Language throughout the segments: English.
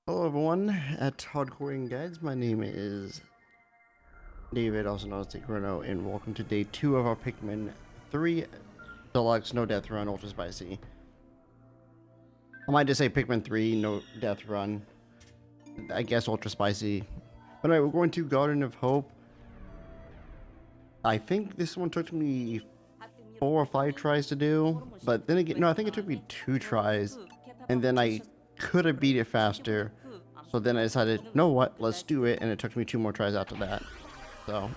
Hello everyone at Hardcore Guides. My name is David, also known as Tikrono, and welcome to day 2 of our Pikmin 3 Deluxe No Death Run Ultra Spicy. I might just say Pikmin 3 No Death Run. I guess Ultra Spicy. But anyway, we're going to Garden of Hope. I think this one took me 4 or 5 tries to do, but then again, no, I think it took me 2 tries, and then I could have beat it faster. So then I decided, you know what, let's do it, and it took me 2 more tries after that. So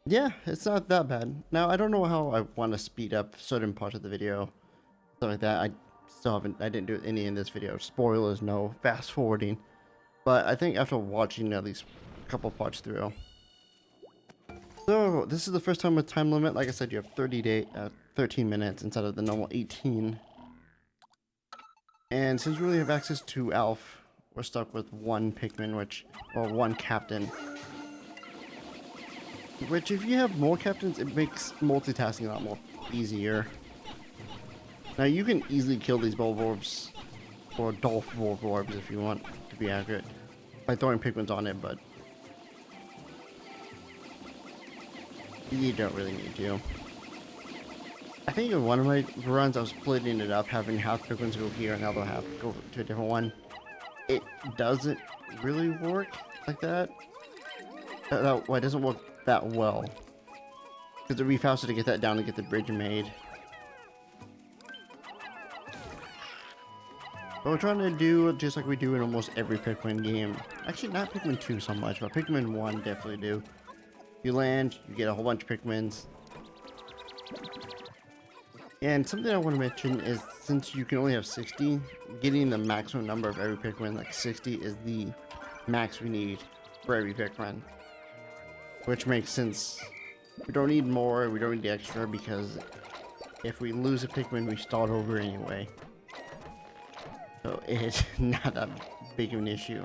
yeah, it's not that bad. Now I don't know how I want to speed up certain parts of the video, stuff like that. I didn't do any in this video. Spoilers, no fast forwarding. But I think after watching at least a couple parts through. So this is the first time with time limit. Like I said, you have 13 minutes instead of the normal 18. And since we only have access to Alf, we're stuck with one Pikmin, or one captain. Which, if you have more captains, it makes multitasking a lot more easier. Now, you can easily kill these Bulborbs, or Dolph Bulborbs if you want to be accurate, by throwing Pikmins on it, but you don't really need to. I think in one of my runs, I was splitting it up, having half Pikmins go here and the other half go to a different one. It doesn't really work like that. Well, it doesn't work that well. Because it'd be faster to get that down and get the bridge made. But we're trying to do just like we do in almost every Pikmin game. Actually, not Pikmin 2 so much, but Pikmin 1 definitely do. You land, you get a whole bunch of Pikmins. And something I want to mention is, since you can only have 60, getting the maximum number of every Pikmin, like 60, is the max we need for every Pikmin. Which makes sense. We don't need more, we don't need the extra, because if we lose a Pikmin, we start over anyway. So it's not that big of an issue.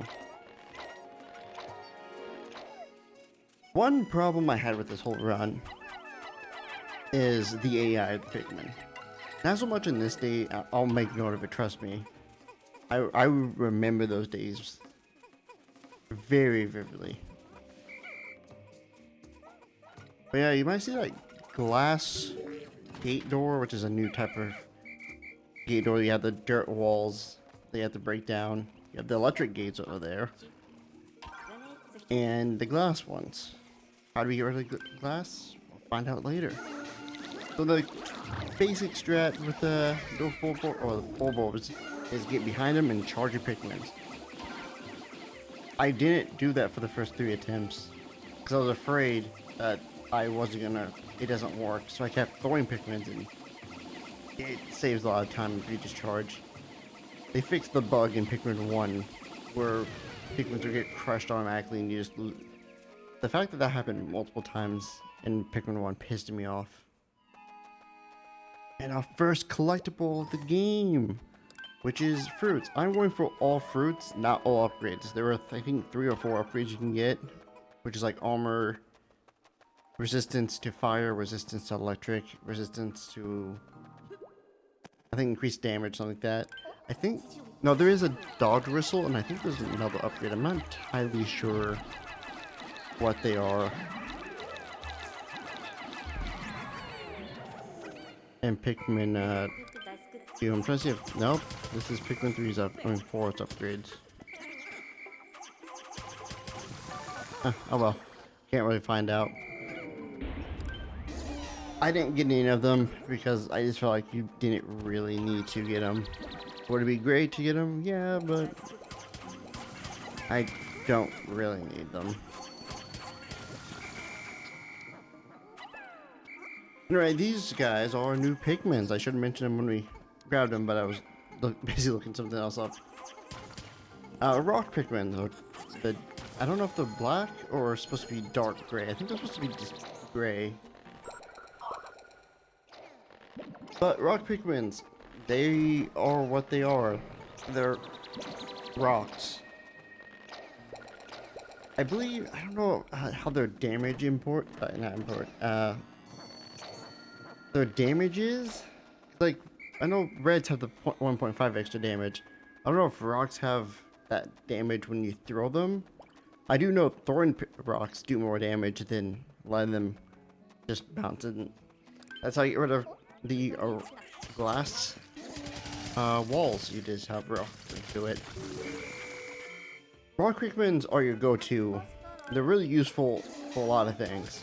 One problem I had with this whole run is the AI of the Pikmin. Not so much in this day, I'll make note of it, trust me. I remember those days very vividly. But yeah, you might see like glass gate door, which is a new type of gate door. You have the dirt walls they have to break down. You have the electric gates over there. And the glass ones. How do we get rid of the glass? We'll find out later. So the basic strat with the Bulborbs is get behind them and charge your Pikmins. I didn't do that for the first 3 attempts because I was afraid that it doesn't work. So I kept throwing Pikmins and it saves a lot of time if you just charge. They fixed the bug in Pikmin 1 where Pikmins would get crushed automatically and you just lose. The fact that that happened multiple times in Pikmin 1 pissed me off. And our first collectible of the game, which is fruits. I'm going for all fruits, not all upgrades. There are, I think, 3 or 4 upgrades you can get, which is like armor, resistance to fire, resistance to electric, resistance to, I think, increased damage, something like that. I think, no, there is a dog whistle, and I think there's another upgrade. I'm not entirely sure what they are. And Pikmin 2. I'm trying to see if, nope, this is Pikmin 3's Pikmin 4's upgrades. Oh well, can't really find out. I didn't get any of them because I just felt like you didn't really need to get them. Would it be great to get them? Yeah, but I don't really need them. Anyway, these guys are new Pikmins. I should have mentioned them when we grabbed them, but I was busy looking something else up. Rock Pikmin. I don't know if they're black or supposed to be dark gray. I think they're supposed to be just gray. But rock Pikmins, they are what they are. They're rocks. I believe, I don't know how their damage their damage is? Like, I know reds have the 1.5 extra damage, I don't know if rocks have that damage when you throw them. I do know rocks do more damage than letting them just bounce in. That's how you get rid of the glass walls. You just have rock do it. Rock Pikmins are your go-to. They're really useful for a lot of things.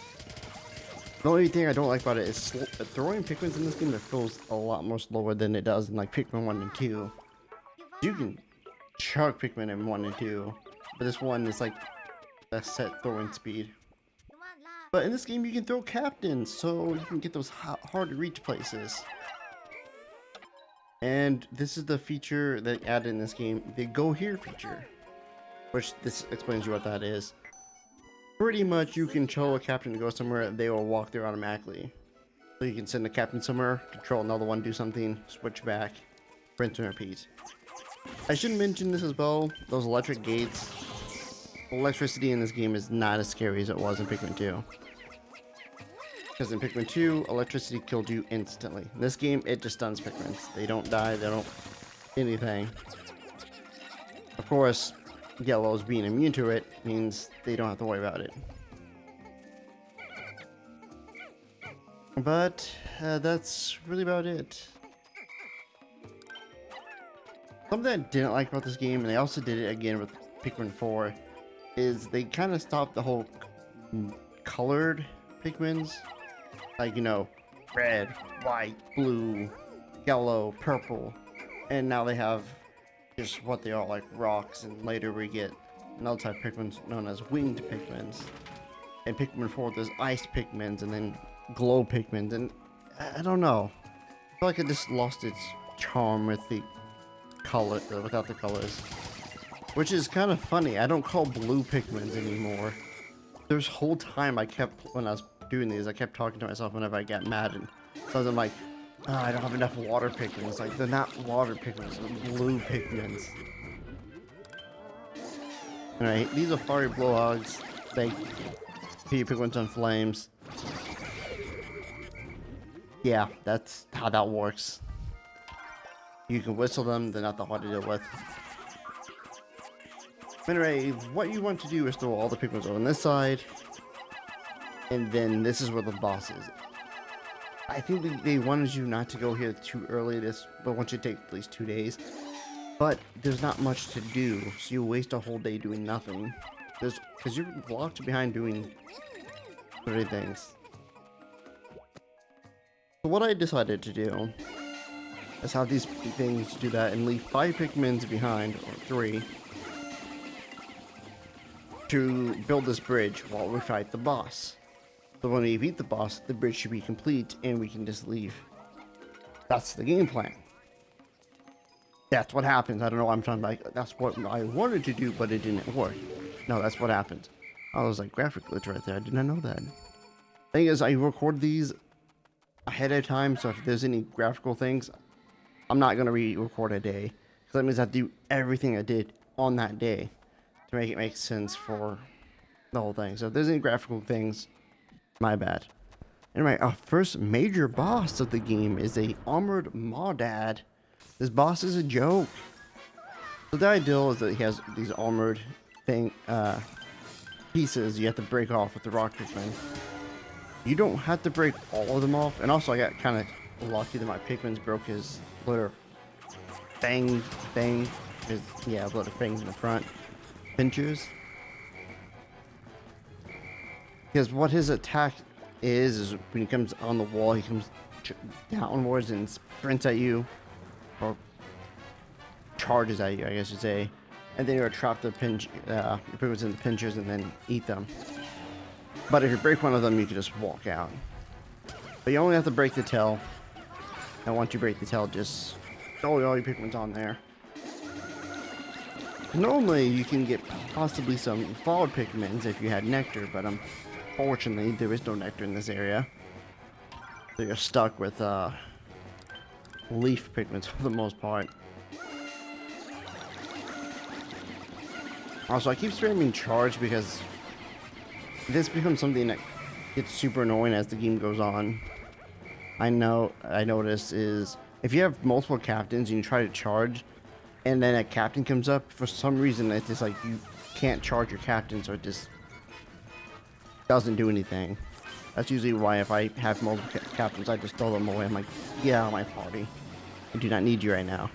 The only thing I don't like about it is throwing Pikmins in this game. It feels a lot more slower than it does in like Pikmin 1 and 2. You can chug Pikmin in 1 and 2, but this one is like a set throwing speed. But in this game you can throw captains, so you can get those hard to reach places. And this is the feature that added in this game, the Go Here feature. Which this explains you what that is. Pretty much you can tell a captain to go somewhere, they will walk there automatically. So you can send a captain somewhere, control another one, do something, switch back, rinse and repeat. I should mention this as well, those electric gates. Electricity in this game is not as scary as it was in Pikmin 2. Because in Pikmin 2, electricity killed you instantly. In this game, it just stuns Pikmins. They don't die, they don't anything. Of course, Yellow's being immune to it means they don't have to worry about it. But that's really about it. Something I didn't like about this game, and they also did it again with Pikmin 4, is they kind of stopped the whole colored Pikmins. Like, you know, red, white, blue, yellow, purple. And now they have just what they are, like rocks, and later we get another type of Pikmins known as winged Pikmins. In Pikmin 4 there's ice Pikmins and then glow Pikmins, and I don't know. I feel like it just lost its charm with the color, without the colors. Which is kind of funny, I don't call blue Pikmins anymore. There's whole time when I was doing these, I kept talking to myself whenever I got mad, and so I'm like, oh, I don't have enough water Pikmins. Like, they're not water Pikmins, they're blue Pikmins. Alright, these are fiery blowhogs. They keep Pikmins on flames. Yeah, that's how that works. You can whistle them, they're not that hard to deal with. Anyway, what you want to do is throw all the Pikmins on this side. And then this is where the boss is. I think they wanted you not to go here too early, but once you take at least 2 days. But there's not much to do, so you waste a whole day doing nothing. Because you're locked behind doing 30 things. So what I decided to do is have these things do that and leave 5 Pikmins behind, or 3, to build this bridge while we fight the boss. So when we beat the boss, the bridge should be complete and we can just leave. That's the game plan. That's what happens. I don't know why I'm trying to like, that's what I wanted to do, but it didn't work. No, that's what happened. I was like, graphic glitch right there. I did not know that. Thing is, I record these ahead of time, so if there's any graphical things, I'm not going to re-record a day. Because that means I have to do everything I did on that day to make it make sense for the whole thing. So if there's any graphical things, my bad. Anyway, our first major boss of the game is a armored Maudad. This boss is a joke. So the idea is that he has these armored pieces you have to break off with the rock Pikmin. You don't have to break all of them off. And also I got kind of lucky that my Pikmins broke his little thing. Yeah, little fangs in the front. Pinchers. Because what his attack is when he comes on the wall, he comes downwards and sprints at you. Or charges at you, I guess you'd say. And then you'll trap the Pikmins in the pinchers and then eat them. But if you break one of them, you can just walk out. But you only have to break the tail. And once you break the tail, just throw all your Pikmins on there. Normally, you can get possibly some fallen Pikmins if you had nectar, but unfortunately, there is no nectar in this area. So you're stuck with leaf Pikmins for the most part. Also, I keep spamming charge because this becomes something that gets super annoying as the game goes on. I notice is if you have multiple captains and you try to charge, and then a captain comes up. For some reason, it's just like you can't charge your captain, so it just doesn't do anything. That's usually why if I have multiple captains, I just throw them away. I'm like, get out of my party. I do not need you right now.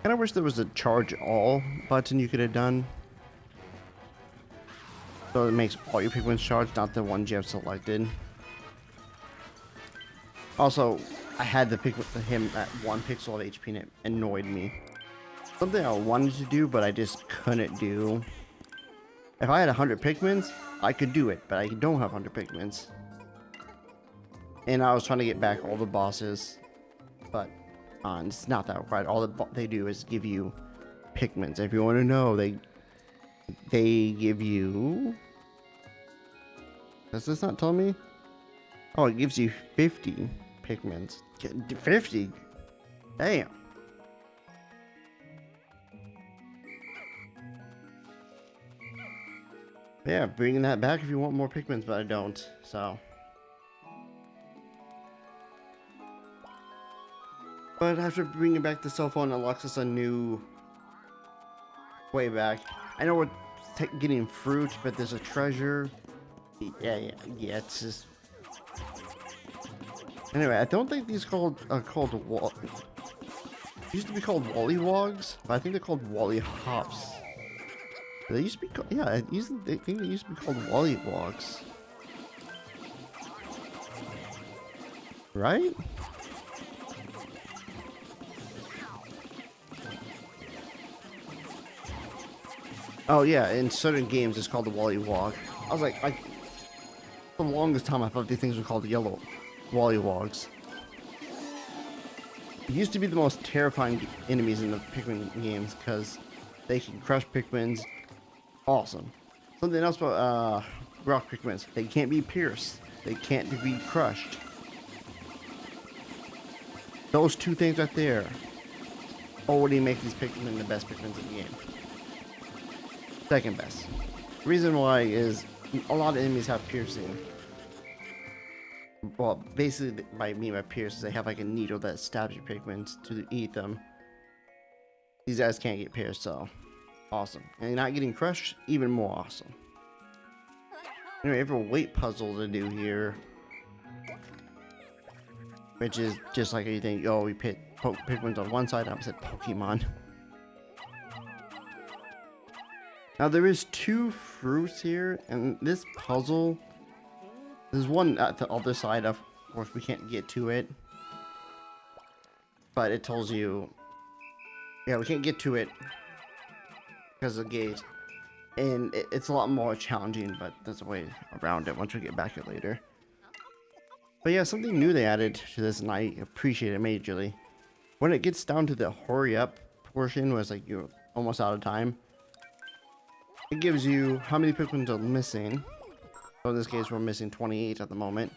Kind of wish there was a charge all button you could have done. So it makes all your Pikmin charged, not the ones you have selected. Also, I had to pick him at 1 pixel of HP and it annoyed me. Something I wanted to do, but I just couldn't do. If I had 100 Pikmins, I could do it, but I don't have 100 Pikmins. And I was trying to get back all the bosses, but it's not that hard. All they do is give you Pikmins. If you want to know, they give you... Does this not tell me? Oh, it gives you 50 Pikmins. 50? Damn. Yeah, bringing that back if you want more Pikmins, but I don't, so. But after bringing back the cell phone, it unlocks us a new way back. I know we're getting fruit, but there's a treasure. Yeah, it's just... Anyway, I don't think these called used to be called Wollywogs, but I think they're called Wollyhops. They used to be called, yeah, I think they used to be called Wollywogs. Right? Oh yeah, in certain games it's called the Wollywog. I was like, for the longest time I thought these things were called yellow Wollywogs. It used to be the most terrifying enemies in the Pikmin games because they can crush Pikmins. Awesome. Something else about rock Pikmins. They can't be pierced. They can't be crushed. Those two things right there already make these Pikmin the best Pikmins in the game. Second best. The reason why is a lot of enemies have piercing. Well, basically, by pierce, they have like a needle that stabs your Pikmins to eat them. These guys can't get pierced, so awesome. And you're not getting crushed, even more awesome. Anyway, we have a weight puzzle to do here, which is just like you think, oh, we put Pikmins on one side, opposite Pokemon. Now there is 2 fruits here, and this puzzle, there's one at the other side. Of course, we can't get to it, but it tells you, yeah, we can't get to it because of the gate, and it's a lot more challenging, but there's a way around it once we get back here later. But yeah, something new they added to this, and I appreciate it majorly. When it gets down to the hurry up portion, where it's like you're almost out of time, it gives you how many Pikmin are missing. So in this case, we're missing 28 at the moment.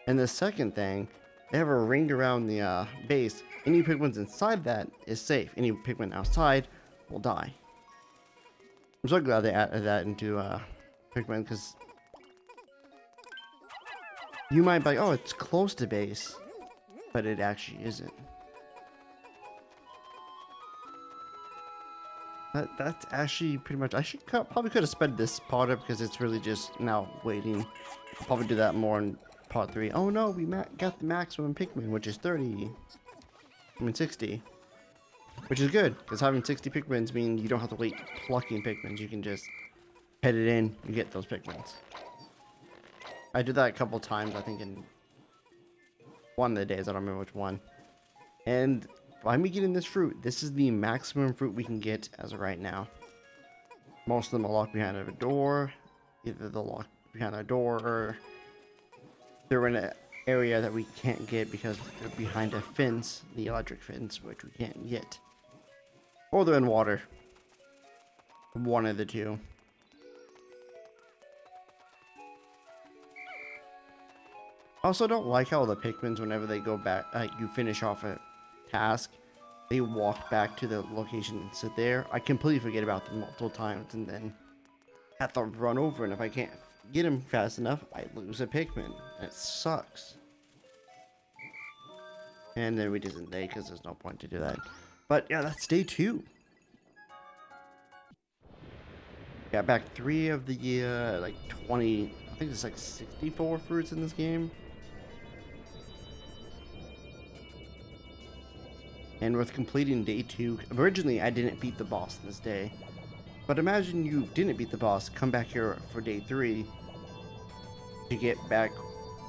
And the second thing, they have a ring around the base. Any Pikmin inside that is safe. Any Pikmin outside will die. I'm so glad they added that into Pikmin, because you might be like, oh, it's close to base, but it actually isn't. That's actually pretty much... I probably could have sped this part up because it's really just now waiting. I'll probably do that more in part 3. Oh no, we got the maximum Pikmin, which is 30. I mean 60. Which is good, because having 60 Pikmins means you don't have to wait plucking Pikmins. You can just head it in and get those Pikmins. I did that a couple times, I think in one of the days. I don't remember which one. And by me getting this fruit, this is the maximum fruit we can get as of right now. Most of them are locked behind a door. Either they're locked behind a door, or they're in an area that we can't get because they're behind a fence, the electric fence, which we can't get. Or they're in water. One of the two. I also don't like how the Pikmins, whenever they go back, you finish off a task, they walk back to the location and sit there. I completely forget about them multiple times, and then have to run over, and if I can't get them fast enough, I lose a Pikmin. It sucks. And then we didn't day because there's no point to do that. But yeah, that's day 2. Got back 3 of the like 20. I think it's like 64 fruits in this game. And with completing day 2, originally I didn't beat the boss this day. But imagine you didn't beat the boss, come back here for day 3 to get back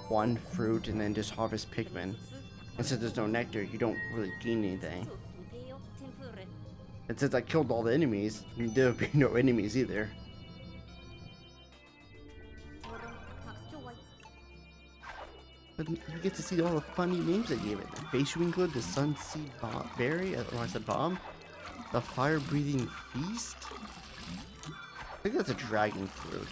1 fruit and then just harvest Pikmin. And since there's no nectar, you don't really gain anything. And since I killed all the enemies, there would be no enemies either. But you get to see all the funny names I gave it. The Face Winkler, the Sunseed Berry, or I said bomb. The Fire Breathing Feast? I think that's a dragon fruit.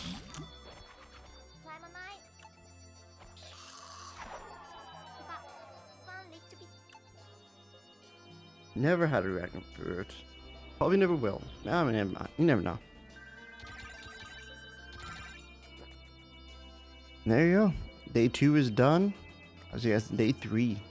Never had a dragon fruit. Probably never will. No, I mean, you never know. And there you go. Day 2 is done. I'll see you guys in day 3.